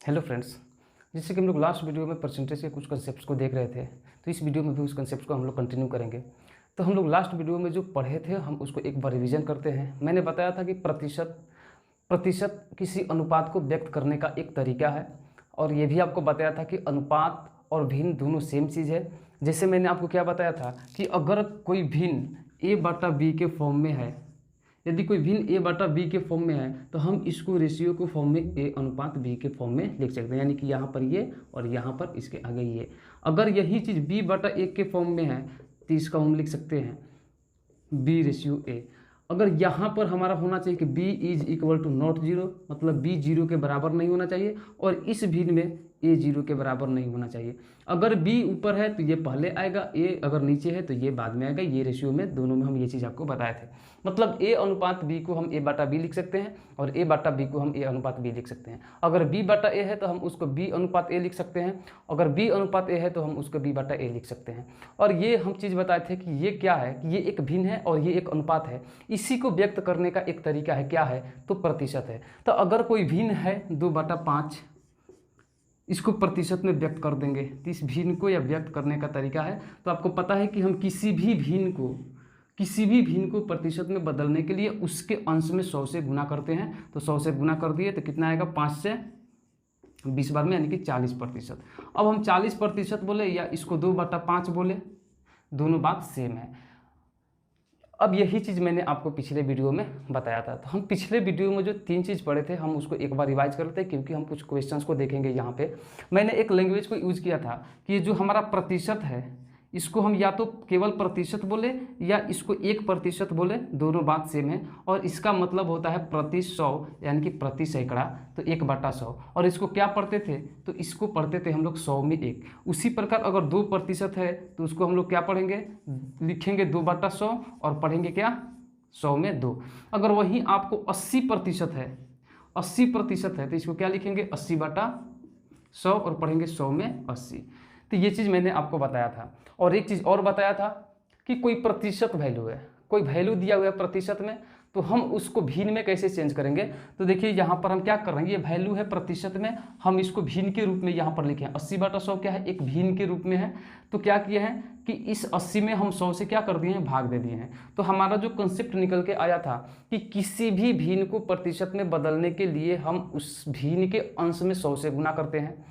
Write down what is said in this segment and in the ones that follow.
Hello friends. जैसे कि हम लोग लास्ट वीडियो में परसेंटेज के कुछ कंसेप्ट्स को देख रहे थे, तो इस वीडियो में भी उस कंसेप्ट को हम लोग कंटिन्यू करेंगे। तो हम लोग लास्ट वीडियो में जो पढ़े थे हम उसको एक बार रिवीजन करते हैं। मैंने बताया था कि प्रतिशत प्रतिशत किसी अनुपात को व्यक्त करने का एक तरीका है, और ये भी आपको बताया था कि अनुपात और भिन्न दोनों सेम चीज़ है। जैसे मैंने आपको क्या बताया था कि अगर कोई भिन्न ए बटा बी के फॉर्म में है, यदि कोई भिन्न ए बटा बी के फॉर्म में है तो हम इसको रेशियो के फॉर्म में ए अनुपात बी के फॉर्म में लिख सकते हैं, यानी कि यहाँ पर ये और यहाँ पर इसके आगे ये। अगर यही चीज़ बी बटा ए के फॉर्म में है तो इसका हम लिख सकते हैं बी रेशियो ए। अगर यहाँ पर हमारा होना चाहिए कि b is equal to not zero, मतलब b जीरो के बराबर नहीं होना चाहिए, और इस भिन्न में a जीरो के बराबर नहीं होना चाहिए। अगर b ऊपर है तो ये पहले आएगा, a अगर नीचे है तो ये बाद में आएगा। ये रेशियो में दोनों में हम ये चीज़ आपको बताए थे। मतलब a अनुपात b को हम a बटा b लिख सकते हैं और a बटा b को हम a अनुपात b लिख सकते हैं। अगर b बटा a है तो हम उसको b अनुपात a लिख सकते हैं, अगर b अनुपात a है तो हम उसको b बटा a लिख सकते हैं। और ये हम चीज़ बताए थे कि ये क्या है, कि ये एक भिन्न है और ये एक अनुपात है। इसी को व्यक्त करने का एक तरीका है, क्या है, तो प्रतिशत है। तो अगर कोई भिन्न है 2/5, इसको प्रतिशत में व्यक्त कर देंगे तो इस भिन्न को या व्यक्त करने का तरीका है। तो आपको पता है कि हम किसी भी भिन्न को प्रतिशत में बदलने के लिए उसके अंश में 100 से गुना करते हैं। तो 100 से गुना कर दिए तो कितना आएगा, 5 से 20 बार में, यानी कि 40%। अब हम 40% बोले या इसको 2/5 बोले, दोनों बात सेम है। अब यही चीज़ मैंने आपको पिछले वीडियो में बताया था। तो हम पिछले वीडियो में जो 3 चीज़ पढ़े थे हम उसको एक बार रिवाइज करते हैं, क्योंकि हम कुछ क्वेश्चंस को देखेंगे। यहाँ पे मैंने एक लैंग्वेज को यूज़ किया था कि ये जो हमारा प्रतिशत है इसको हम या तो केवल प्रतिशत बोले या इसको 1% बोले, दोनों बात सेम है। और इसका मतलब होता है प्रति 100, यानी कि प्रति सैकड़ा, तो 1/100। और इसको क्या पढ़ते थे, तो इसको पढ़ते थे हम लोग 100 में 1। उसी प्रकार अगर 2% है तो उसको हम लोग क्या पढ़ेंगे, लिखेंगे 2/100 और पढ़ेंगे क्या, 100 में 2। अगर वहीं आपको 80% है, 80% है तो इसको क्या लिखेंगे, 80/100 और पढ़ेंगे 100 में 80। तो ये चीज़ मैंने आपको बताया था। और एक चीज़ और बताया था कि कोई प्रतिशत वैल्यू है, कोई वैल्यू दिया हुआ है प्रतिशत में, तो हम उसको भिन्न में कैसे चेंज करेंगे। तो देखिए यहाँ पर हम क्या कर रहे हैं, ये वैल्यू है प्रतिशत में, हम इसको भिन्न के रूप में यहाँ पर लिखे हैं। 80/100 क्या है, एक भिन्न के रूप में है। तो क्या किए हैं कि इस 80 में हम 100 से क्या कर दिए हैं, भाग दे दिए हैं। तो हमारा जो कंसेप्ट निकल के आया था कि किसी भी भिन्न को प्रतिशत में बदलने के लिए हम उस भिन्न के अंश में 100 से गुना करते हैं।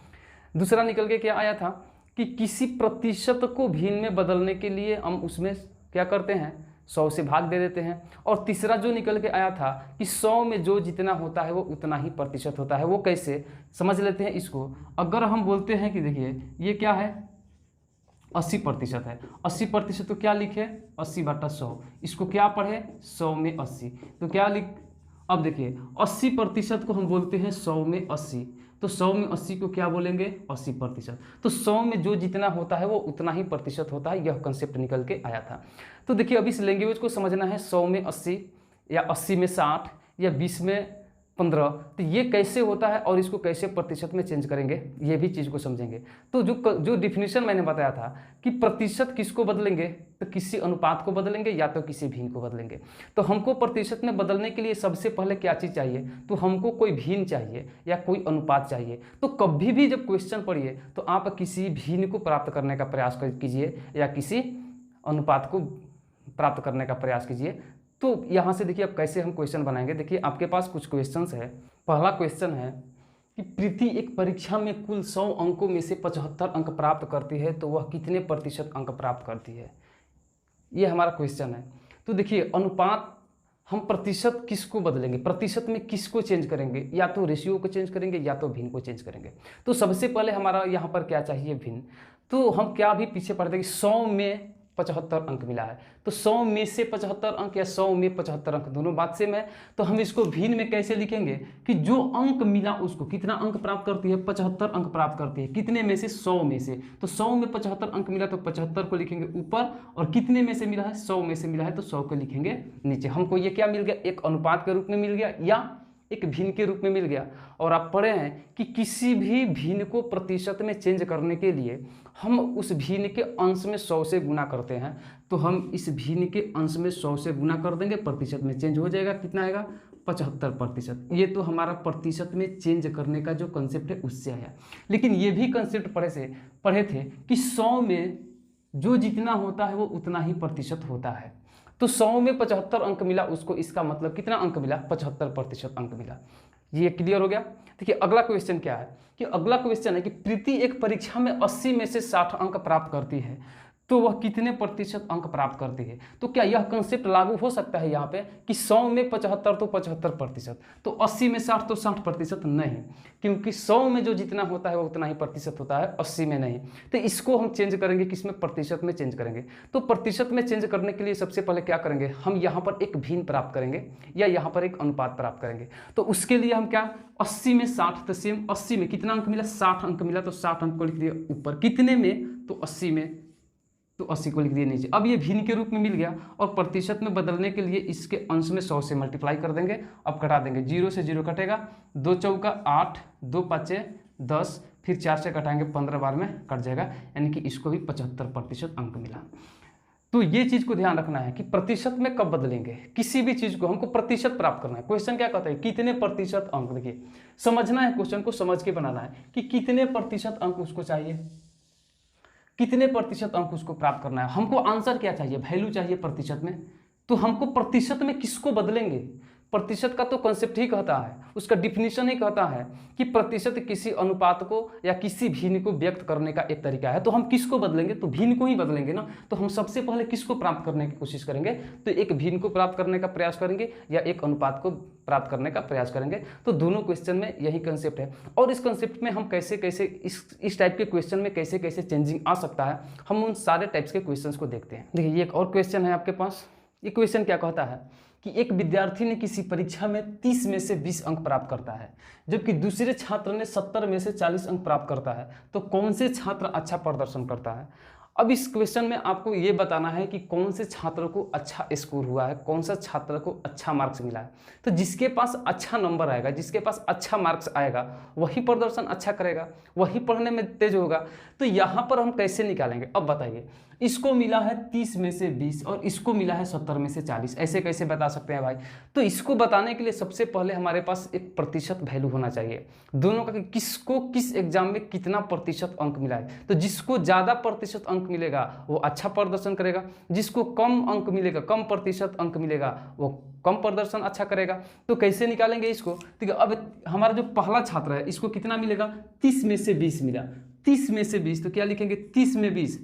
दूसरा निकल के क्या आया था कि किसी प्रतिशत को भिन्न में बदलने के लिए हम उसमें क्या करते हैं, 100 से भाग दे देते हैं। और तीसरा जो निकल के आया था कि 100 में जो जितना होता है वो उतना ही प्रतिशत होता है। वो कैसे, समझ लेते हैं इसको। अगर हम बोलते हैं कि देखिए ये क्या है, 80% है, 80% तो क्या लिखे, 80/100। इसको क्या पढ़े, 100 में 80। तो क्या लिख, अब देखिए 80% को हम बोलते हैं 100 में 80, तो 100 में 80 को क्या बोलेंगे, 80%। तो 100 में जो जितना होता है वो उतना ही प्रतिशत होता है। यह कंसेप्ट निकल के आया था। तो देखिए अब इस लैंग्वेज को समझना है, 100 में 80 या 80 में 60 या 20 में 15, तो ये कैसे होता है और इसको कैसे प्रतिशत में चेंज करेंगे, ये भी चीज़ को समझेंगे। तो जो डिफिनीशन मैंने बताया था कि प्रतिशत किसको बदलेंगे, तो किसी अनुपात को बदलेंगे या तो किसी भिन्न को बदलेंगे। तो हमको प्रतिशत में बदलने के लिए सबसे पहले क्या चीज़ चाहिए, तो हमको कोई भिन्न चाहिए या कोई अनुपात चाहिए। तो कभी भी जब क्वेश्चन पढ़िए तो आप किसी भिन्न को प्राप्त करने का प्रयास कीजिए या किसी अनुपात को प्राप्त करने का प्रयास कीजिए। तो यहाँ से देखिए अब कैसे हम क्वेश्चन बनाएंगे। देखिए आपके पास कुछ क्वेश्चंस है। पहला क्वेश्चन है कि प्रीति एक परीक्षा में कुल 100 अंकों में से 75 अंक प्राप्त करती है तो वह कितने प्रतिशत अंक प्राप्त करती है, ये हमारा क्वेश्चन है। तो देखिए अनुपात, हम प्रतिशत किसको बदलेंगे, प्रतिशत में किसको चेंज करेंगे, या तो रेशियो को चेंज करेंगे या तो भिन्न को चेंज करेंगे। तो सबसे पहले हमारा यहाँ पर क्या चाहिए, भिन्न। तो हम क्या भी पीछे पढ़ते हैं कि 100 में 75 अंक मिला है, तो 100 में से 75 अंक या 100 में 75 अंक, दोनों बात सेम है। तो हम इसको भिन्न में कैसे लिखेंगे कि जो अंक मिला उसको, कितना अंक प्राप्त करती है, 75 अंक प्राप्त करती है, कितने में से, 100 में से। तो 100 में 75 अंक मिला तो 75 को लिखेंगे ऊपर, और कितने में से मिला है, 100 में से मिला है तो 100 को लिखेंगे नीचे। हमको ये क्या मिल गया, एक अनुपात के रूप में मिल गया या एक भिन्न के रूप में मिल गया। और आप पढ़े हैं कि किसी भी भिन्न को प्रतिशत में चेंज करने के लिए हम उस भिन्न के अंश में 100 से गुना करते हैं। तो हम इस भिन्न के अंश में 100 से गुना कर देंगे, प्रतिशत में चेंज हो जाएगा, कितना आएगा, 75%। ये तो हमारा प्रतिशत में चेंज करने का जो कंसेप्ट है उससे आया। लेकिन ये भी कंसेप्ट पढ़े थे कि 100 में जो जितना होता है वो उतना ही प्रतिशत होता है। तो 100 में 75 अंक मिला उसको, इसका मतलब कितना अंक मिला, 75% अंक मिला। ये क्लियर हो गया। देखिए अगला क्वेश्चन क्या है कि अगला क्वेश्चन है कि प्रीति एक परीक्षा में 80 में से 60 अंक प्राप्त करती है तो वह कितने प्रतिशत अंक प्राप्त करती है। तो क्या यह कंसेप्ट लागू हो सकता है यहाँ पे कि 100 में 75 तो 75%, तो 80 में 60 तो 60% नहीं, क्योंकि 100 में जो जितना होता है वो उतना ही प्रतिशत होता है, 80 में नहीं। तो इसको हम चेंज करेंगे, किसमें, प्रतिशत में चेंज करेंगे। तो प्रतिशत में चेंज करने के लिए सबसे पहले क्या करेंगे, हम यहाँ पर एक भिन्न प्राप्त करेंगे या यहाँ पर एक अनुपात प्राप्त करेंगे। तो उसके लिए हम क्या, 80 में 60 तो सेम, 80 में कितना अंक मिला, 60 अंक मिला, तो 60 अंक को लिख दिया ऊपर, कितने में, तो 80 में, तो 80 को लिख दिए नीचे। अब ये भिन्न के रूप में मिल गया और प्रतिशत में बदलने के लिए इसके अंश में 100 से मल्टीप्लाई कर देंगे। अब कटा देंगे, 0 से 0 कटेगा, 2 चौका 8, 2 पाँचे 10, फिर 4 से कटाएंगे 15 बार में कट जाएगा, यानी कि इसको भी 75% अंक मिला। तो ये चीज़ को ध्यान रखना है कि प्रतिशत में कब बदलेंगे, किसी भी चीज़ को हमको प्रतिशत प्राप्त करना है। क्वेश्चन क्या कहता है, कितने प्रतिशत अंक, देखिए समझना है, क्वेश्चन को समझ के बनाना है कि कितने प्रतिशत अंक उसको चाहिए, कितने प्रतिशत अंक उसको प्राप्त करना है। हमको आंसर क्या चाहिए, वैल्यू चाहिए प्रतिशत में। तो हमको प्रतिशत में किसको बदलेंगे, प्रतिशत का तो कॉन्सेप्ट ही कहता है, उसका डिफिनीशन ही कहता है कि प्रतिशत किसी अनुपात को या किसी भिन्न को व्यक्त करने का एक तरीका है। तो हम किसको बदलेंगे, तो भिन्न को ही बदलेंगे ना। तो हम सबसे पहले किसको प्राप्त करने की कोशिश करेंगे, तो एक भिन्न को प्राप्त करने का प्रयास करेंगे या एक अनुपात को प्राप्त करने का प्रयास करेंगे। तो दोनों क्वेश्चन में यही कंसेप्ट है। और इस कंसेप्ट में हम कैसे कैसे इस टाइप के क्वेश्चन में कैसे कैसे चेंजिंग आ सकता है, हम उन सारे टाइप्स के क्वेश्चंस को देखते हैं। देखिए ये एक और क्वेश्चन है आपके पास। ये क्वेश्चन क्या कहता है कि एक विद्यार्थी ने किसी परीक्षा में 30 में से 20 अंक प्राप्त करता है, जबकि दूसरे छात्र ने 70 में से 40 अंक प्राप्त करता है, तो कौन से छात्र अच्छा प्रदर्शन करता है। अब इस क्वेश्चन में आपको ये बताना है कि कौन से छात्र को अच्छा स्कोर हुआ है, कौन सा छात्र को अच्छा मार्क्स मिला है। तो जिसके पास अच्छा नंबर आएगा, जिसके पास अच्छा मार्क्स आएगा, वही प्रदर्शन अच्छा करेगा, वही पढ़ने में तेज होगा। तो यहाँ पर हम कैसे निकालेंगे, अब बताइए। इसको मिला है 30 में से 20 और इसको मिला है 70 में से 40, ऐसे कैसे बता सकते हैं भाई। तो इसको बताने के लिए सबसे पहले हमारे पास एक प्रतिशत वैल्यू होना चाहिए दोनों का, कि किसको किस एग्जाम में कितना प्रतिशत अंक मिला है। तो जिसको ज़्यादा प्रतिशत अंक मिलेगा वो अच्छा प्रदर्शन करेगा, जिसको कम अंक मिलेगा, कम प्रतिशत अंक मिलेगा, वो कम प्रदर्शन अच्छा करेगा। तो कैसे निकालेंगे इसको, ठीक है। अब हमारा जो पहला छात्र है इसको कितना मिलेगा, 30 में से 20 मिला, 30 में से 20, तो क्या लिखेंगे, 30 में 20,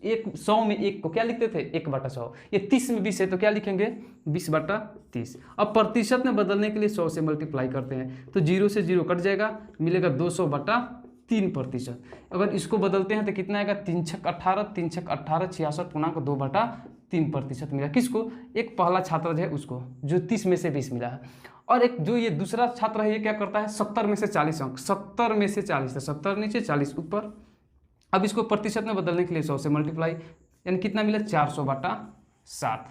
100 में 1 को क्या लिखते थे, 1/100। ये 30 में 20 है तो क्या लिखेंगे, 20/30। अब प्रतिशत में बदलने के लिए 100 से मल्टीप्लाई करते हैं, तो 0 से 0 कट जाएगा, मिलेगा 200/3%। अगर इसको बदलते हैं तो कितना आएगा, 3 छक 18, 3 छक 18, 66.2/3% मिला। किसको, एक पहला छात्र है उसको, जो 30 में से 20 मिला है। और एक जो ये दूसरा छात्र है ये क्या करता है, 70 में से 40 अंक, 70 में से 40, 70 नीचे 40 ऊपर। अब इसको प्रतिशत में बदलने के लिए 100 से मल्टीप्लाई, यानी कितना मिला, 400/60।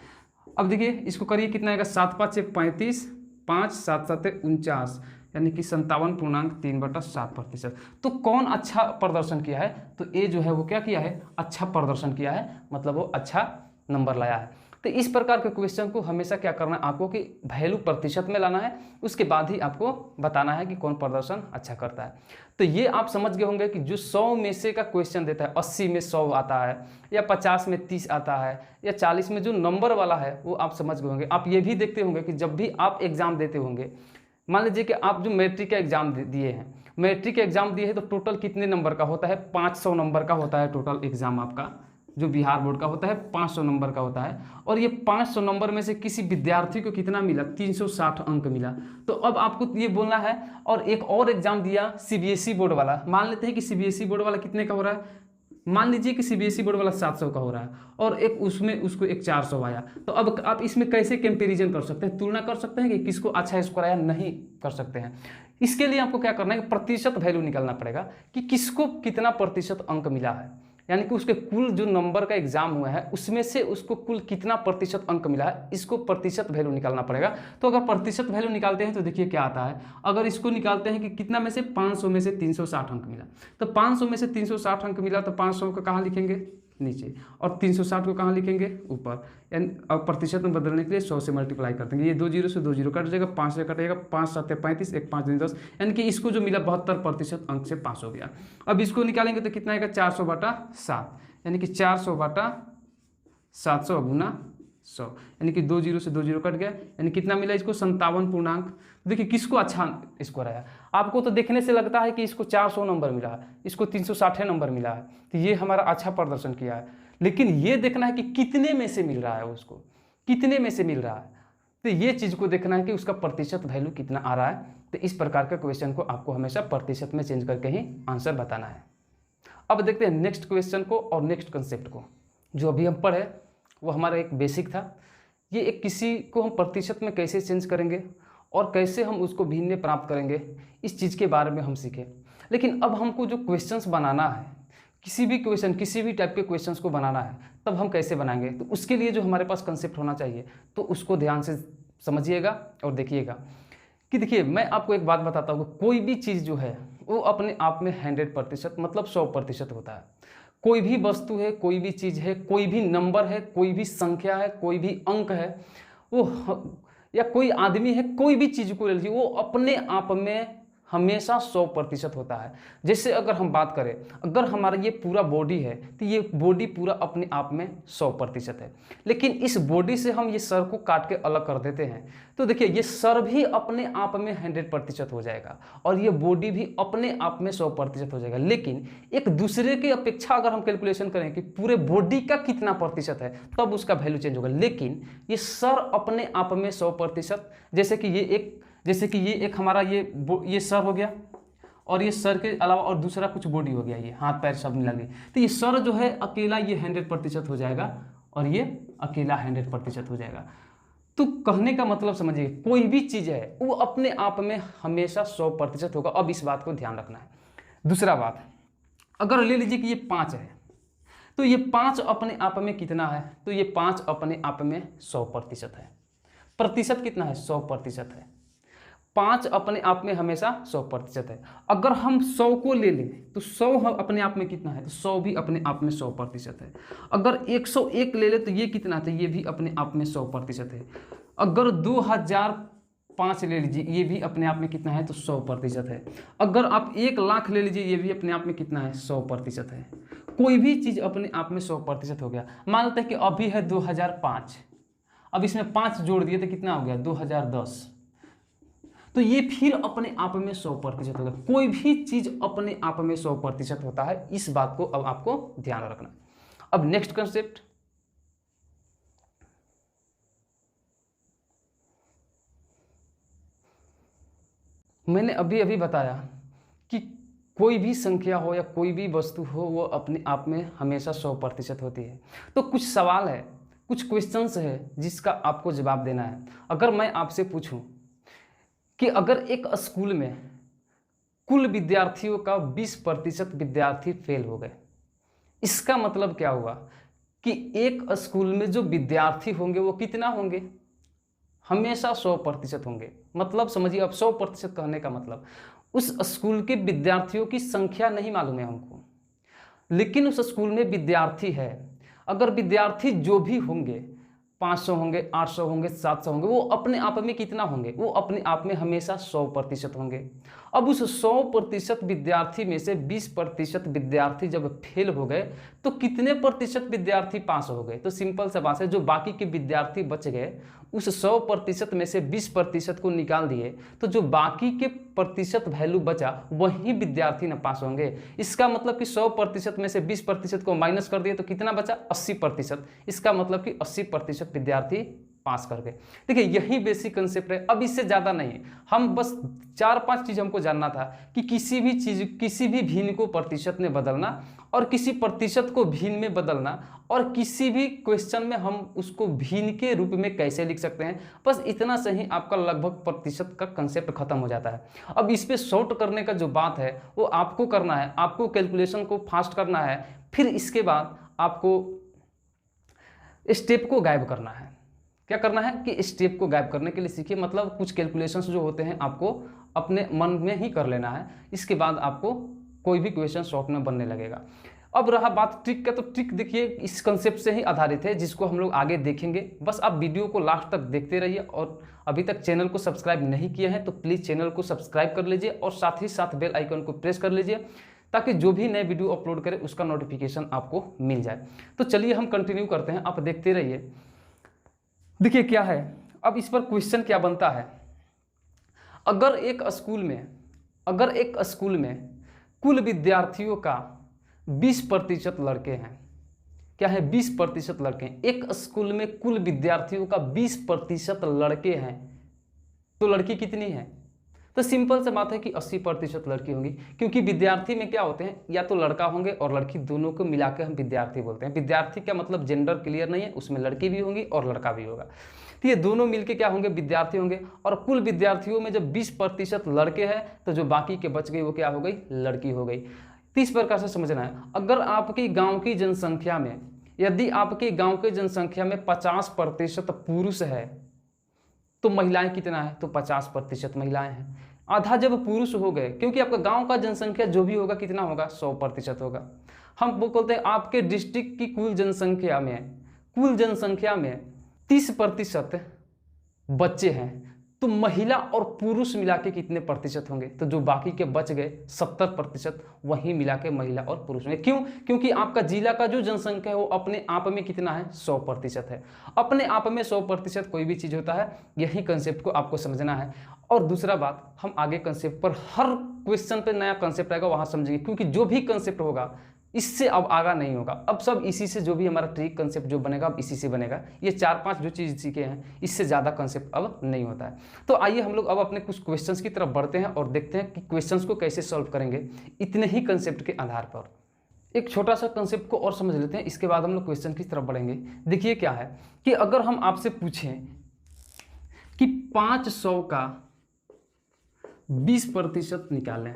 अब देखिए इसको करिए, कितना आएगा, 7 5 35, 5 7 7 49, यानी कि 57.3/7%। तो कौन अच्छा प्रदर्शन किया है, तो ए जो है वो क्या किया है, अच्छा प्रदर्शन किया है, मतलब वो अच्छा नंबर लाया है। तो इस प्रकार के क्वेश्चन को हमेशा क्या करना है आपको, कि वैल्यू प्रतिशत में लाना है, उसके बाद ही आपको बताना है कि कौन प्रदर्शन अच्छा करता है। तो ये आप समझ गए होंगे कि जो 100 में से का क्वेश्चन देता है, 80 में 100 आता है, या 50 में 30 आता है, या 40 में जो नंबर वाला है वो आप समझ गए होंगे। आप ये भी देखते होंगे कि जब भी आप एग्जाम देते होंगे, मान लीजिए कि आप जो मैट्रिक का एग्जाम दिए हैं, मैट्रिक का एग्जाम दिए हैं, तो टोटल कितने नंबर का होता है, 500 नंबर का होता है टोटल एग्जाम आपका। जो बिहार बोर्ड का होता है 500 नंबर का होता है, और ये 500 नंबर में से किसी विद्यार्थी को कितना मिला, 360 अंक मिला। तो अब आपको ये बोलना है, और एक और एग्जाम दिया सीबीएसई बोर्ड वाला, मान लेते हैं कि सीबीएसई बोर्ड वाला कितने का हो रहा है, मान लीजिए कि सीबीएसई बोर्ड वाला 700 का हो रहा है, और एक उसमें उसको एक 400 आया। तो अब आप इसमें कैसे कंपेरिजन कर सकते हैं, तुलना कर सकते हैं कि किसको अच्छा स्कोर आया, नहीं कर सकते हैं। इसके लिए आपको क्या करना है, प्रतिशत वैल्यू निकालना पड़ेगा कि किसको कितना प्रतिशत अंक मिला है, यानी कि उसके कुल जो नंबर का एग्जाम हुआ है उसमें से उसको कुल कितना प्रतिशत अंक मिला है, इसको प्रतिशत वैल्यू निकालना पड़ेगा। तो अगर प्रतिशत वैल्यू निकालते हैं तो देखिए क्या आता है। अगर इसको निकालते हैं कि कितना में से 500 में से 360 अंक मिला, तो 500 में से 360 अंक मिला, तो 500 को कहाँ लिखेंगे, नीचे, और 360 को कहाँ लिखेंगे, ऊपर। यानी अब प्रतिशत में बदलने के लिए 100 से मल्टीप्लाई कर देंगे। ये 2 जीरो से 2 जीरो कट जाएगा, 5 से कटेगा, 5 7 35, 1 5 10, यानी कि इसको जो मिला 72% अंक से पास हो गया। अब इसको निकालेंगे तो कितना आएगा, 400/7, यानी कि 400/700 गुना 100, यानी कि 2 जीरो से 2 जीरो कट गया, यानी कितना मिला इसको, 57 पूर्णांक। देखिए किसको अच्छा स्कोर आया, आपको तो देखने से लगता है कि इसको 400 नंबर मिला है, इसको 360 नंबर मिला है, तो ये हमारा अच्छा प्रदर्शन किया है। लेकिन ये देखना है कि कितने में से मिल रहा है, उसको कितने में से मिल रहा है, तो ये चीज़ को देखना है कि उसका प्रतिशत वैल्यू कितना आ रहा है। तो इस प्रकार का क्वेश्चन को आपको हमेशा प्रतिशत में चेंज करके ही आंसर बताना है। अब देखते हैं नेक्स्ट क्वेश्चन को और नेक्स्ट कंसेप्ट को। जो अभी हम पढ़े वो हमारा एक बेसिक था, ये एक किसी को हम प्रतिशत में कैसे चेंज करेंगे और कैसे हम उसको भिन्न में प्राप्त करेंगे, इस चीज़ के बारे में हम सीखे। लेकिन अब हमको जो क्वेश्चंस बनाना है, किसी भी क्वेश्चन, किसी भी टाइप के क्वेश्चंस को बनाना है, तब हम कैसे बनाएंगे, तो उसके लिए जो हमारे पास कंसेप्ट होना चाहिए, तो उसको ध्यान से समझिएगा और देखिएगा। कि देखिए मैं आपको एक बात बताता हूँ, कोई भी चीज़ जो है वो अपने आप में 100% मतलब 100% होता है। कोई भी वस्तु है, कोई भी चीज़ है, कोई भी नंबर है, कोई भी संख्या है, कोई भी अंक है, वो या कोई आदमी है, कोई भी चीज़ को ले लीजिए, वो अपने आप में हमेशा 100% होता है। जैसे अगर हम बात करें, अगर हमारा ये पूरा बॉडी है तो ये बॉडी पूरा अपने आप में 100% है। लेकिन इस बॉडी से हम ये सर को काट के अलग कर देते हैं, तो देखिए ये सर भी अपने आप में 100% हो जाएगा और ये बॉडी भी अपने आप में 100% हो जाएगा। लेकिन एक दूसरे की अपेक्षा अगर हम कैलकुलेशन करें कि पूरे बॉडी का कितना प्रतिशत है, तब उसका वैल्यू चेंज होगा। लेकिन ये सर अपने आप में 100%, जैसे कि ये एक हमारा ये सर हो गया और ये सर के अलावा और दूसरा कुछ बॉडी हो गया, ये हाथ पैर सब मिला गया, तो ये सर जो है अकेला ये 100% हो जाएगा और ये अकेला 100% हो जाएगा। तो कहने का मतलब समझिए, कोई भी चीज़ है वो अपने आप में हमेशा 100% होगा। अब इस बात को ध्यान रखना है। दूसरा बात, अगर ले लीजिए कि ये 5 है, तो ये 5 अपने आप में कितना है, तो ये 5 अपने आप में 100% है। प्रतिशत कितना है, 100% है। 5 अपने आप में हमेशा 100% है। अगर हम 100 को ले लें तो 100 अपने आप में कितना है, तो 100 भी अपने आप में 100% है। अगर 101 ले लें तो ये कितना है, तो ये भी अपने आप में 100% है। अगर 2005 ले लीजिए, ये भी अपने आप में कितना है, तो 100% है। अगर आप 1 लाख ले लीजिए, ये भी अपने आप में कितना है, 100% है। कोई भी चीज़ अपने आप में 100% हो गया। मान लेते हैं कि अभी है 2005, अब इसमें 5 जोड़ दिए तो कितना हो गया, 2010, तो ये फिर अपने आप में 100% होगा। कोई भी चीज अपने आप में 100% होता है, इस बात को अब आपको ध्यान रखना। अब नेक्स्ट कंसेप्ट, मैंने अभी बताया कि कोई भी संख्या हो या कोई भी वस्तु हो, वो अपने आप में हमेशा 100% होती है। तो कुछ सवाल है, कुछ क्वेश्चंस है जिसका आपको जवाब देना है। अगर मैं आपसे पूछूं कि अगर एक स्कूल में कुल विद्यार्थियों का 20% विद्यार्थी फेल हो गए, इसका मतलब क्या हुआ कि एक स्कूल में जो विद्यार्थी होंगे वो कितना होंगे, हमेशा 100% होंगे। मतलब समझिए, अब 100% कहने का मतलब उस स्कूल के विद्यार्थियों की संख्या नहीं मालूम है हमको, लेकिन उस स्कूल में विद्यार्थी है। अगर विद्यार्थी जो भी होंगे, 500 होंगे, 800 होंगे, 700 होंगे, वो अपने आप में कितना होंगे, वो अपने आप में हमेशा 100% होंगे। अब उस 100% विद्यार्थी में से 20% विद्यार्थी जब फेल हो गए तो कितने प्रतिशत विद्यार्थी पास हो गए, तो सिंपल सा बात है, जो बाकी के विद्यार्थी बच गए उस 100% में से 20% को निकाल दिए, तो जो बाकी के प्रतिशत वैल्यू बचा वही विद्यार्थी न पास होंगे। इसका मतलब कि 100% में से 20% को माइनस कर दिए तो कितना बचा, 80%। इसका मतलब कि 80% विद्यार्थी पास कर गए। देखिए यही बेसिक कंसेप्ट है, अब इससे ज़्यादा नहीं है। हम बस 4-5 चीज़ हमको जानना था कि किसी भी चीज़, किसी भी भिन्न को प्रतिशत में बदलना और किसी प्रतिशत को भिन्न में बदलना, और किसी भी क्वेश्चन में हम उसको भिन्न के रूप में कैसे लिख सकते हैं। बस इतना से ही आपका लगभग प्रतिशत का कंसेप्ट खत्म हो जाता है। अब इस पर शॉर्ट करने का जो बात है वो आपको करना है, आपको कैलकुलेशन को फास्ट करना है, फिर इसके बाद आपको स्टेप को गायब करना है। क्या करना है कि स्टेप को गायब करने के लिए सीखिए, मतलब कुछ कैलकुलेशंस जो होते हैं आपको अपने मन में ही कर लेना है। इसके बाद आपको कोई भी क्वेश्चन शॉर्ट में बनने लगेगा। अब रहा बात ट्रिक का, तो ट्रिक देखिए इस कंसेप्ट से ही आधारित है जिसको हम लोग आगे देखेंगे। बस आप वीडियो को लास्ट तक देखते रहिए, और अभी तक चैनल को सब्सक्राइब नहीं किए हैं तो प्लीज़ चैनल को सब्सक्राइब कर लीजिए और साथ ही साथ बेल आइकन को प्रेस कर लीजिए, ताकि जो भी नए वीडियो अपलोड करें उसका नोटिफिकेशन आपको मिल जाए। तो चलिए हम कंटिन्यू करते हैं, आप देखते रहिए। देखिए क्या है, अब इस पर क्वेश्चन क्या बनता है। अगर एक स्कूल में कुल विद्यार्थियों का 20% लड़के हैं, क्या है 20% लड़के हैं, एक स्कूल में कुल विद्यार्थियों का 20% लड़के हैं, तो लड़की कितनी है? तो सिंपल सा बात है कि 80% लड़की होंगी, क्योंकि विद्यार्थी में क्या होते हैं, या तो लड़का होंगे और लड़की, दोनों को मिलाकर हम विद्यार्थी बोलते हैं। विद्यार्थी का मतलब जेंडर क्लियर नहीं है, उसमें लड़की भी होंगी और लड़का भी होगा, तो ये दोनों मिलके क्या होंगे, विद्यार्थी होंगे। और कुल विद्यार्थियों में जब 20% लड़के हैं तो जो बाकी के बच गई वो क्या हो गई, लड़की हो गई। तो इस प्रकार से समझना है, अगर आपकी गांव की जनसंख्या में, यदि आपके गांव की जनसंख्या में 50% पुरुष है तो महिलाएं कितना है, तो 50% महिलाएं हैं। आधा जब पुरुष हो गए, क्योंकि आपका गांव का जनसंख्या जो भी होगा कितना होगा, 100% होगा। हम वो बोलते हैं आपके डिस्ट्रिक्ट की कुल जनसंख्या में 30% बच्चे हैं, तो महिला और पुरुष मिला के कितने प्रतिशत होंगे, तो जो बाकी के बच गए 70% वही मिला के महिला और पुरुष में। क्यों? क्योंकि आपका जिला का जो जनसंख्या है वो अपने आप में कितना है, 100% है। अपने आप में 100% कोई भी चीज़ होता है, यही कंसेप्ट को आपको समझना है। और दूसरा बात, हम आगे कंसेप्ट पर, हर क्वेश्चन पर नया कंसेप्ट आएगा वहाँ समझेंगे, क्योंकि जो भी कंसेप्ट होगा इससे अब आगा नहीं होगा, अब सब इसी से, जो भी हमारा ट्रिक कंसेप्ट जो बनेगा अब इसी से बनेगा। ये 4-5 जो चीज़ सीखे हैं इससे ज़्यादा कंसेप्ट अब नहीं होता है। तो आइए हम लोग अब अपने कुछ क्वेश्चंस की तरफ बढ़ते हैं और देखते हैं कि क्वेश्चंस को कैसे सॉल्व करेंगे इतने ही कंसेप्ट के आधार पर। एक छोटा सा कंसेप्ट को और समझ लेते हैं, इसके बाद हम लोग क्वेश्चन की तरफ बढ़ेंगे। देखिए क्या है कि अगर हम आपसे पूछें कि 500 का 20% निकालें,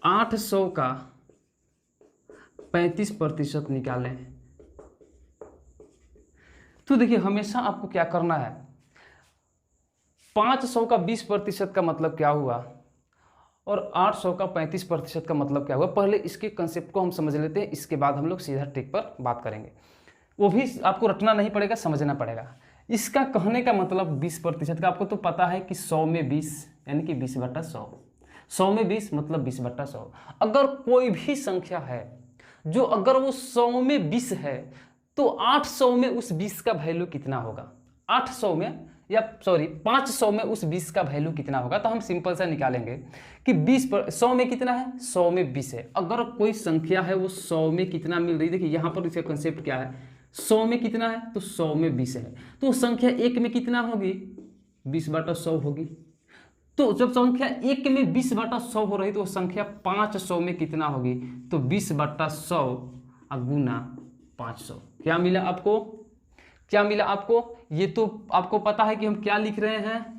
800 का 35% निकालें, तो देखिए हमेशा आपको क्या करना है, 500 का 20% का मतलब क्या हुआ और 800 का 35% का मतलब क्या हुआ। पहले इसके कंसेप्ट को हम समझ लेते हैं, इसके बाद हम लोग सीधा ट्रिक पर बात करेंगे। वो भी आपको रटना नहीं पड़ेगा, समझना पड़ेगा। इसका कहने का मतलब 20% का, आपको तो पता है कि 100 में 20 यानी कि 20/100, 100 में 20 मतलब 20/100। अगर कोई भी संख्या है जो अगर वो 100 में 20 है तो 800 में उस 20 का वैल्यू कितना होगा, 500 में उस 20 का वैल्यू कितना होगा। तो हम सिंपल सा निकालेंगे कि 100 में कितना है, 100 में 20 है। अगर कोई संख्या है वो 100 में कितना मिल रही है, देखिए यहाँ पर इसका कंसेप्ट क्या है, 100 में कितना है तो 100 में 20 है, तो संख्या 1 में कितना होगी, 20/100 होगी। तो जब संख्या 1 में 20/100 हो रही तो संख्या 500 में कितना होगी, तो 20/100 गुना 500। क्या मिला आपको, ये तो आपको पता है कि हम क्या लिख रहे हैं,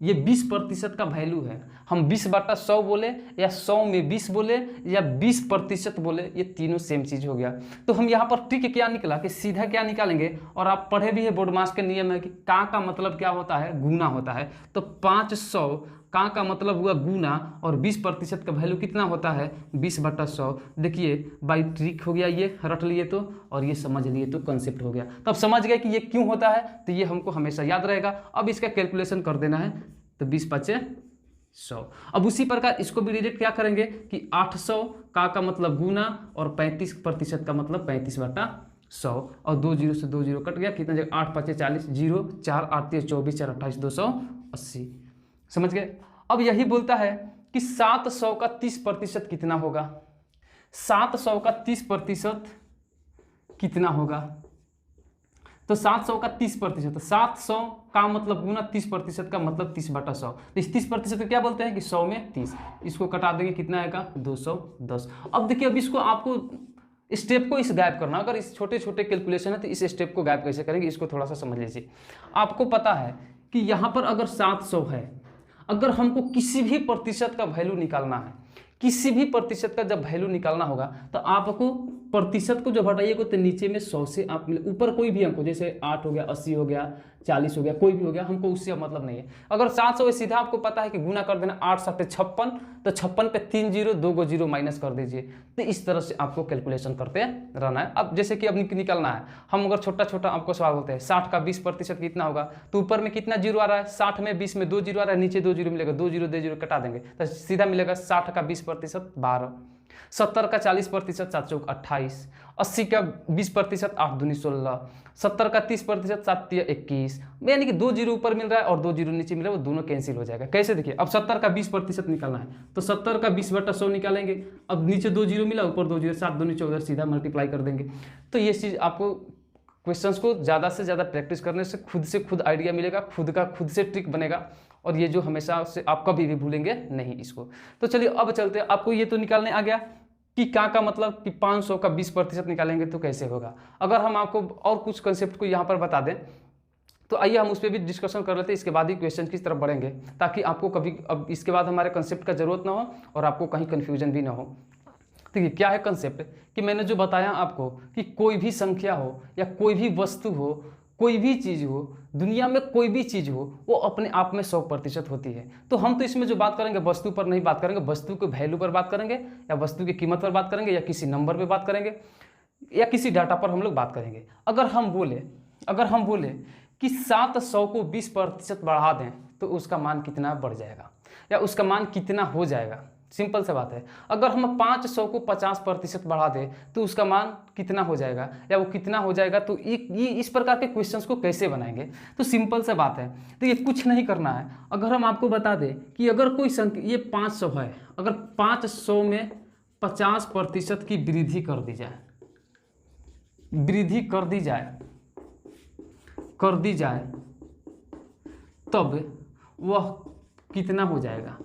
ये 20% का वैल्यू है। हम 20/100 बोले या 100 में 20 बोले या 20% बोले, ये तीनों सेम चीज हो गया। तो हम यहाँ पर ट्रिक क्या निकला कि सीधा क्या निकालेंगे, और आप पढ़े भी है बोर्ड मास के नियम है कि का मतलब क्या होता है, गुना होता है। तो 500 का मतलब हुआ गुना, और 20% का वैल्यू कितना होता है, 20/100। देखिए बाई ट्रिक हो गया, ये रट लिए तो, और ये समझ लिए तो कंसेप्ट हो गया। तब समझ गए कि ये क्यों होता है, तो ये हमको हमेशा याद रहेगा। अब इसका कैलकुलेशन कर देना है, तो 20/100। अब उसी प्रकार इसको भी डिरेक्ट क्या करेंगे कि 800 का मतलब गुना, और 35% का मतलब 35/100, और 2 0 से 2 0 कट गया, कितना जगह 8 5 40, 0 4 8 3 24 4 28 280। समझ गए। अब यही बोलता है कि 700 का 30% कितना होगा, 700 का 30% कितना होगा, तो 700 का 30%, 700 का मतलब गुना 30% का मतलब 30/100। तो इस 30% को क्या बोलते हैं कि 100 में 30, इसको कटा देंगे कितना आएगा, 210। अब देखिए, अब इसको आपको स्टेप को इस गायब करना, अगर इस छोटे छोटे कैलकुलेशन है तो इस स्टेप को गायब कैसे करेंगे, इसको थोड़ा सा समझ लीजिए। आपको पता है कि यहाँ पर अगर 700 है, अगर हमको किसी भी प्रतिशत का वैल्यू निकालना है, किसी भी प्रतिशत का जब वैल्यू निकालना होगा तो आपको प्रतिशत को जब हटाइएगा तो नीचे में 100 से आप ऊपर कोई भी अंक हो, जैसे 8 हो गया, 80 हो गया, 40 हो गया, कोई भी हो गया, हमको उससे मतलब नहीं है। अगर 700 है, सीधा आपको पता है कि गुना कर देना 8 7 56, तो 56 पे 3 जीरो, 2 को जीरो माइनस कर दीजिए। तो इस तरह से आपको कैलकुलेशन करते रहना है। अब जैसे कि अब निकालना है, हम अगर छोटा छोटा आपको सवाल होते हैं 60 का 20% कितना होगा, तो ऊपर में कितना जीरो आ रहा है, 60 में 20 में 2 जीरो आ रहा है, नीचे 2 जीरो मिलेगा, 2 जीरो कटा देंगे तो सीधा मिलेगा 60 का 20% 12, 70 का 40% 7 चौक 28, 80 का 20% 8 दूनी 16, 70 का 30% 7 तिया 21, यानी कि 2 जीरो ऊपर मिल रहा है और 2 जीरो नीचे मिल रहा है, वो दोनों कैंसिल हो जाएगा। कैसे देखिए, अब 70 का 20% निकालना है तो 70 का 20/100 निकालेंगे। अब नीचे 2 जीरो मिला, ऊपर 2 जीरो, 7 दूनी 14, सीधा मल्टीप्लाई कर देंगे। तो ये चीज़ आपको क्वेश्चंस को ज़्यादा से ज़्यादा प्रैक्टिस करने से खुद आइडिया मिलेगा, खुद से ट्रिक बनेगा, और ये जो हमेशा से आप कभी भी भूलेंगे नहीं इसको। तो चलिए अब चलते हैं, आपको ये तो निकालने आ गया कि क्या का मतलब कि 500 का 20% निकालेंगे तो कैसे होगा। अगर हम आपको और कुछ कंसेप्ट को यहाँ पर बता दें तो आइए हम उस पर भी डिस्कशन कर लेते हैं, इसके बाद ही क्वेश्चन की तरफ बढ़ेंगे, ताकि आपको कभी अब इसके बाद हमारे कंसेप्ट का जरूरत ना हो और आपको कहीं कन्फ्यूजन भी ना हो। देखिए क्या है कंसेप्ट, कि मैंने जो बताया आपको कि कोई भी संख्या हो या कोई भी वस्तु हो, कोई भी चीज़ हो, दुनिया में कोई भी चीज़ हो, वो अपने आप में 100% होती है। तो हम तो इसमें जो बात करेंगे वस्तु पर नहीं बात करेंगे, वस्तु के वैल्यू पर बात करेंगे, या वस्तु की कीमत पर बात करेंगे, या किसी नंबर पर बात करेंगे, या किसी डाटा पर हम लोग बात करेंगे। अगर हम बोले कि 700 को 20% बढ़ा दें तो उसका मान कितना बढ़ जाएगा, या उसका मान कितना हो जाएगा। सिंपल सा बात है। अगर हम 500 को 50% बढ़ा दें तो उसका मान कितना हो जाएगा, या वो कितना हो जाएगा। तो ये इस प्रकार के क्वेश्चंस को कैसे बनाएंगे, तो सिंपल सा बात है। तो ये कुछ नहीं करना है। अगर हम आपको बता दें कि अगर कोई संख्या, ये 500 है, अगर 500 में 50% की वृद्धि कर दी जाए तब वह कितना हो जाएगा,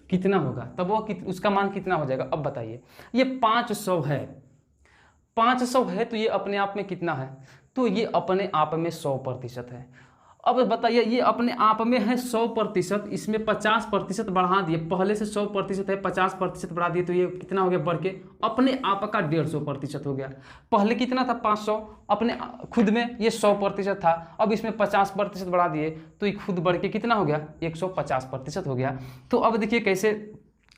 कितना होगा, तब वह उसका मान कितना हो जाएगा। अब बताइए, ये 500 है तो ये अपने आप में कितना है, तो ये अपने आप में 100% है। अब बताइए, ये अपने आप में है 100%, इसमें 50% बढ़ा दिए, पहले से 100% है, 50% बढ़ा दिए तो ये कितना हो गया, बढ़ के अपने आप का 150% हो गया। पहले कितना था 500, अपने खुद में ये 100% था, अब इसमें 50% बढ़ा दिए तो ये खुद बढ़ के कितना हो गया, 150% हो गया। तो अब देखिए कैसे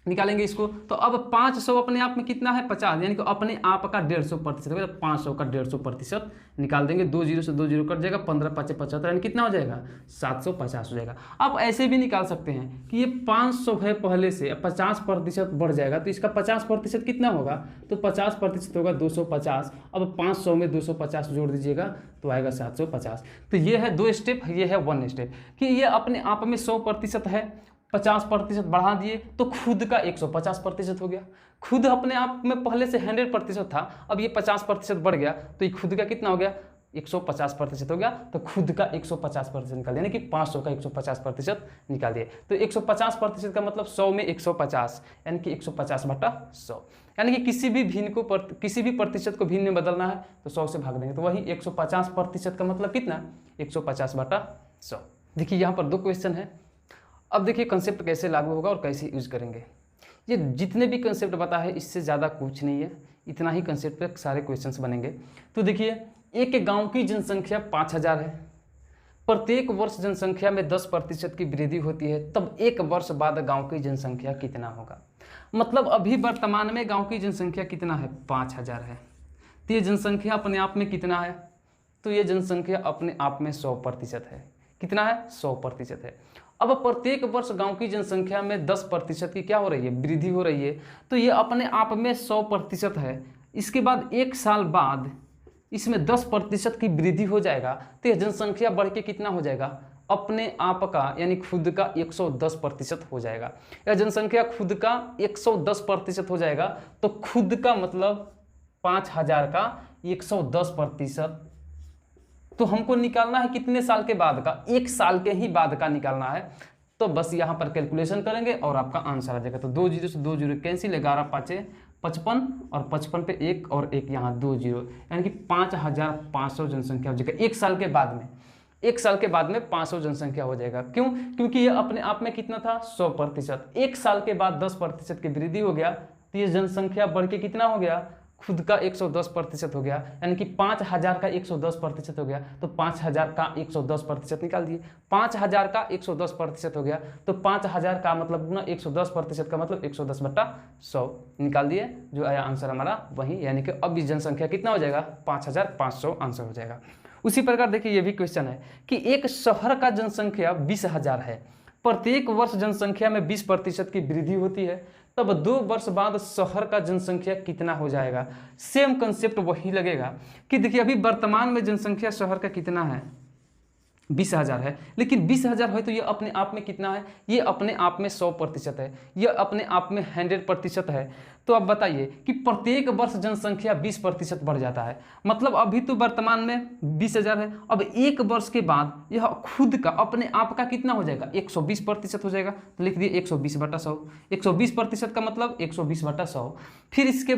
निकालेंगे इसको। तो अब 500 अपने आप में कितना है, 50, यानी कि अपने आप का 150% होगा। तो 500 का 150% निकाल देंगे, 2 जीरो से 2 जीरो कट जाएगा, 15 5 75, यानी कितना हो जाएगा, 750 हो जाएगा। आप ऐसे भी निकाल सकते हैं कि ये 500 है पहले से, 50% बढ़ जाएगा तो इसका 50% कितना होगा, तो 50% होगा 250। अब 500 में 250 जोड़ दीजिएगा तो आएगा 750। तो ये है 2 स्टेप, ये है 1 स्टेप, कि ये अपने आप में 100% है, 50% बढ़ा दिए तो खुद का 150% हो गया। खुद अपने आप में पहले से 100% था, अब ये 50% बढ़ गया तो ये खुद का कितना हो गया, 150% हो गया। तो खुद का 150% निकाल दिया, यानी कि 500 का 150% निकाल दिए। तो 150% का मतलब 100 में 150, यानी कि 150/100, यानी कि किसी भी प्रतिशत को भिन्न में बदलना है तो 100 से भाग देंगे, तो वही 150% का मतलब कितना, 150/100। देखिए यहाँ पर 2 क्वेश्चन है। अब देखिए कंसेप्ट कैसे लागू होगा और कैसे यूज करेंगे। ये जितने भी कंसेप्ट बता है इससे ज़्यादा कुछ नहीं है, इतना ही कंसेप्ट पे सारे क्वेश्चंस बनेंगे। तो देखिए, एक गांव की जनसंख्या 5000 है, प्रत्येक वर्ष जनसंख्या में 10% की वृद्धि होती है, तब 1 वर्ष बाद गांव की जनसंख्या कितना होगा। मतलब अभी वर्तमान में गाँव की जनसंख्या कितना है, 5000 है। तो ये जनसंख्या अपने आप में कितना है, तो ये जनसंख्या अपने आप में 100% है। कितना है, 100% है। अब प्रत्येक वर्ष गांव की जनसंख्या में 10% की क्या हो रही है, वृद्धि हो रही है, तो ये अपने आप में 100% है। इसके बाद 1 साल बाद इसमें 10% की वृद्धि हो जाएगा तो यह जनसंख्या बढ़ के कितना हो जाएगा, अपने आप का यानी खुद का 110% हो जाएगा। यह जनसंख्या खुद का 110% हो जाएगा, तो खुद का मतलब 5000 का 110%। तो हमको निकालना है कितने साल के बाद का, 1 साल के ही बाद का निकालना है। तो बस यहाँ पर कैलकुलेशन करेंगे और आपका आंसर आ जाएगा। तो 2 जीरो से 2 जीरो कैंसिल, 11 5 55 और 55 पे 1 और 1 यहाँ 2 जीरो, यानी कि 5500 जनसंख्या हो जाएगा 1 साल के बाद में। 1 साल के बाद में 500 जनसंख्या हो जाएगा। क्यों, क्योंकि ये अपने आप में कितना था, 100%। 1 साल के बाद 10% की वृद्धि हो गया, तो ये जनसंख्या बढ़ के कितना हो गया, खुद का 110% हो गया, यानी कि 5000 का 110% हो गया, तो 5000 का 110% निकाल दिए। 5000 का 110% हो गया, तो 5000 का मतलब गुना 110% का मतलब 110/100 निकाल दिए। जो आया आंसर हमारा वही, यानी कि अब इस जनसंख्या कितना हो जाएगा, 5500 आंसर हो जाएगा। उसी प्रकार देखिए ये भी क्वेश्चन है कि एक शहर का जनसंख्या 20,000 है, प्रत्येक वर्ष जनसंख्या में 20% की वृद्धि होती है, तब 2 वर्ष बाद शहर का जनसंख्या कितना हो जाएगा। सेम कंसेप्ट वही लगेगा कि देखिए अभी वर्तमान में जनसंख्या शहर का कितना है, 20,000 है, लेकिन 20,000 है तो ये अपने आप में कितना है, ये अपने आप में 100% है, ये अपने आप में 100% है। तो अब बताइए कि प्रत्येक वर्ष जनसंख्या 20% बढ़ जाता है, मतलब अभी तो वर्तमान में 20,000 है, अब एक वर्ष के बाद यह खुद का अपने आप का कितना हो जाएगा, 120% हो जाएगा। तो लिख दिए 120/100, 120% का मतलब 120/100। फिर इसके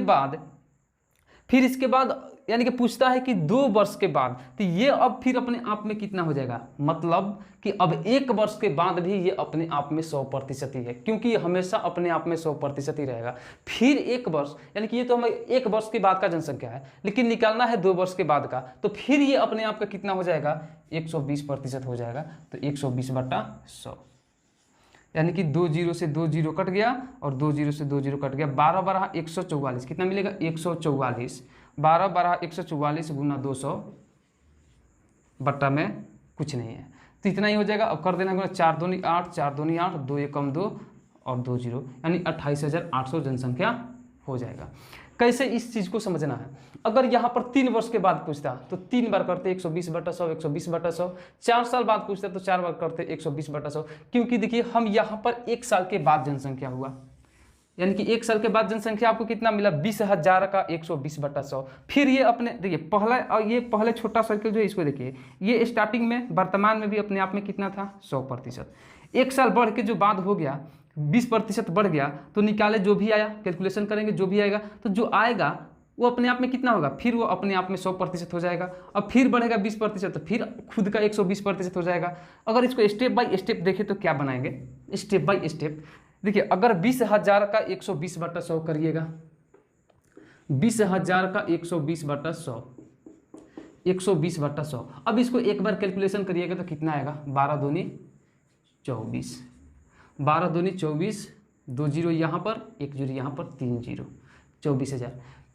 बाद यानी कि पूछता है कि 2 वर्ष के बाद, तो ये अब फिर अपने आप में कितना हो जाएगा, मतलब कि अब एक वर्ष के बाद भी ये अपने आप में 100% ही है, क्योंकि ये हमेशा अपने आप में 100% ही रहेगा। फिर एक वर्ष, यानी कि ये तो हमें एक वर्ष के बाद का जनसंख्या है, लेकिन निकालना है 2 वर्ष के बाद का, तो फिर ये अपने आप का कितना हो जाएगा, 120% हो जाएगा। तो 120/100, यानी कि 2 0 से 2 0 कट गया और 2 0 से 2 0 कट गया, 12 12 144, कितना मिलेगा, 144। 12 12 144 गुना 200 बट्टा में कुछ नहीं है, तो इतना ही हो जाएगा। अब कर देना गुना 4 दूनी 8, 4 दूनी 8, 2 एकम 2 और 2 0, यानी 28,800 जनसंख्या हो जाएगा। कैसे इस चीज़ को समझना है, अगर यहाँ पर 3 वर्ष के बाद पूछता तो 3 बार करते 120/100, 120/100। 4 साल बाद पूछता तो 4 बार करते 120/100, क्योंकि देखिए हम यहाँ पर 1 साल के बाद जनसंख्या हुआ, यानी कि 1 साल के बाद जनसंख्या आपको कितना मिला, 20,000 का 120/100। फिर ये अपने देखिए पहला, और ये पहले छोटा सर्कल जो है इसको देखिए, ये स्टार्टिंग में वर्तमान में भी अपने आप में कितना था, 100%। 1 साल बढ़ के जो बाद हो गया 20% बढ़ गया, तो निकाले जो भी आया, कैलकुलेशन करेंगे जो भी आएगा, तो जो आएगा वो अपने आप में कितना होगा, फिर वो अपने आप में 100% हो जाएगा। अब फिर बढ़ेगा 20%, तो फिर खुद का 120% हो जाएगा। अगर इसको स्टेप बाय स्टेप देखें तो क्या बनाएंगे, स्टेप बाय स्टेप देखिए, अगर 20,000 का 120/100 करिएगा, 20,000 का 120/100, 120/100। अब इसको एक बार कैलकुलेशन करिएगा तो कितना आएगा, 12 दूनी 24, 12 दूनी 24, 2 0 यहाँ पर, 1 0 यहाँ पर, 3 0, 24,000।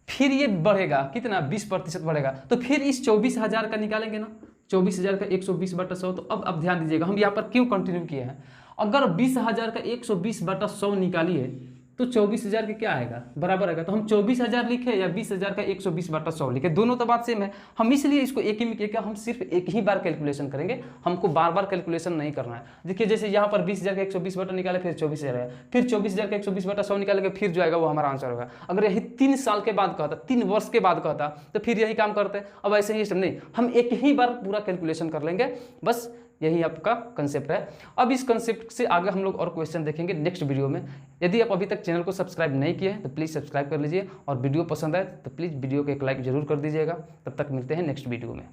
फिर ये बढ़ेगा कितना, 20% बढ़ेगा, तो फिर इस 24,000 का निकालेंगे ना, 24,000 का 120/100। तो अब ध्यान दीजिएगा हम यहाँ पर क्यों कंटिन्यू किए हैं। अगर 20,000 का 120/100 निकालिए तो 24,000 के क्या आएगा, बराबर आएगा। तो हम 24,000 लिखे या 20,000 का 120/100 लिखे, दोनों तो बात सेम है। हम इसलिए इसको एक ही में किया, हम सिर्फ एक ही बार कैलकुलेशन करेंगे, हमको बार बार कैलकुलेशन नहीं करना है। देखिए जैसे यहाँ पर 20,000 का 120 निकाले, फिर 24,000 आया, फिर 24,000 का 120/100 निकालेंगे, फिर जो आएगा वो हमारा आंसर होगा। अगर यही 3 साल के बाद कहता, 3 वर्ष के बाद कहता, तो फिर यही काम करते। अब ऐसे ही नहीं, हम एक ही बार पूरा कैलकुलेशन कर लेंगे, बस यही आपका कंसेप्ट है। अब इस कंसेप्ट से आगे हम लोग और क्वेश्चन देखेंगे नेक्स्ट वीडियो में। यदि आप अभी तक चैनल को सब्सक्राइब नहीं किए हैं तो प्लीज़ सब्सक्राइब कर लीजिए, और वीडियो पसंद आए तो प्लीज़ वीडियो को एक लाइक जरूर कर दीजिएगा। तब तक मिलते हैं नेक्स्ट वीडियो में।